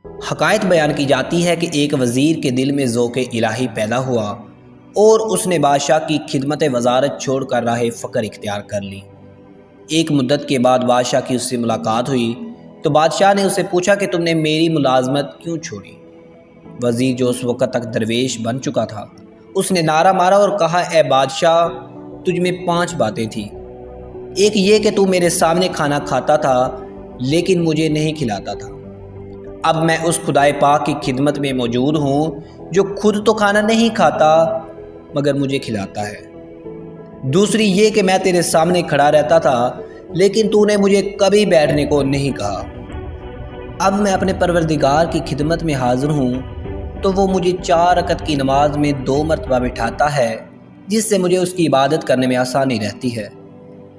حکایت بیان کی جاتی ہے کہ ایک وزیر کے دل میں ذوق الہی پیدا ہوا اور اس نے بادشاہ کی خدمت وزارت چھوڑ کر راہ فقر اختیار کر لی۔ ایک مدت کے بعد بادشاہ کی اس سے ملاقات ہوئی تو بادشاہ نے اسے پوچھا کہ تم نے میری ملازمت کیوں چھوڑی؟ وزیر جو اس وقت تک درویش بن چکا تھا، اس نے نعرہ مارا اور کہا، اے بادشاہ، تجھ میں 5 باتیں تھیں۔ ایک یہ کہ تو میرے سامنے کھانا کھاتا تھا لیکن مجھے نہیں کھلاتا تھا۔ اب میں اس خدائے پاک کی خدمت میں موجود ہوں جو خود تو کھانا نہیں کھاتا مگر مجھے کھلاتا ہے۔ دوسری یہ کہ میں تیرے سامنے کھڑا رہتا تھا لیکن تو نے مجھے کبھی بیٹھنے کو نہیں کہا۔ اب میں اپنے پروردگار کی خدمت میں حاضر ہوں تو وہ مجھے 4 رکعت کی نماز میں 2 مرتبہ بٹھاتا ہے، جس سے مجھے اس کی عبادت کرنے میں آسانی رہتی ہے۔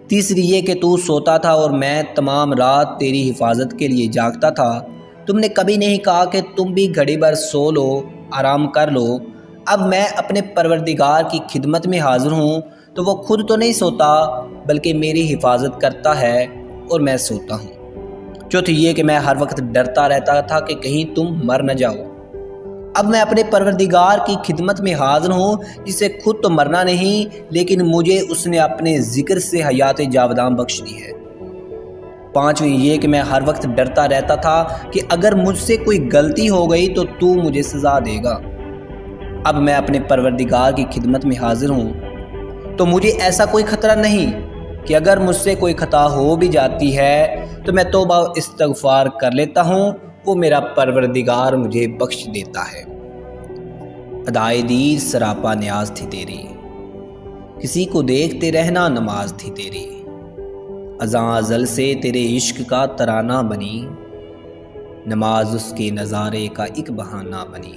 تیسری یہ کہ تو سوتا تھا اور میں تمام رات تیری حفاظت کے لیے جاگتا تھا۔ تم نے کبھی نہیں کہا کہ تم بھی گھڑی بھر سو لو، آرام کر لو۔ اب میں اپنے پروردگار کی خدمت میں حاضر ہوں تو وہ خود تو نہیں سوتا بلکہ میری حفاظت کرتا ہے اور میں سوتا ہوں۔ چوتھی یہ کہ میں ہر وقت ڈرتا رہتا تھا کہ کہیں تم مر نہ جاؤ۔ اب میں اپنے پروردگار کی خدمت میں حاضر ہوں جسے خود تو مرنا نہیں لیکن مجھے اس نے اپنے ذکر سے حیات جاوداں بخش دی ہے۔ پانچویں یہ کہ میں ہر وقت ڈرتا رہتا تھا کہ اگر مجھ سے کوئی غلطی ہو گئی تو مجھے سزا دے گا۔ اب میں اپنے پروردگار کی خدمت میں حاضر ہوں تو مجھے ایسا کوئی خطرہ نہیں کہ اگر مجھ سے کوئی خطا ہو بھی جاتی ہے تو میں توبہ و استغفار کر لیتا ہوں، وہ میرا پروردگار مجھے بخش دیتا ہے۔ ادائے دیر سراپا نیاز تھی تیری، کسی کو دیکھتے رہنا نماز تھی تیری، ازاں ازل سے تیرے عشق کا ترانہ بنی، نماز اس کے نظارے کا ایک بہانہ بنی۔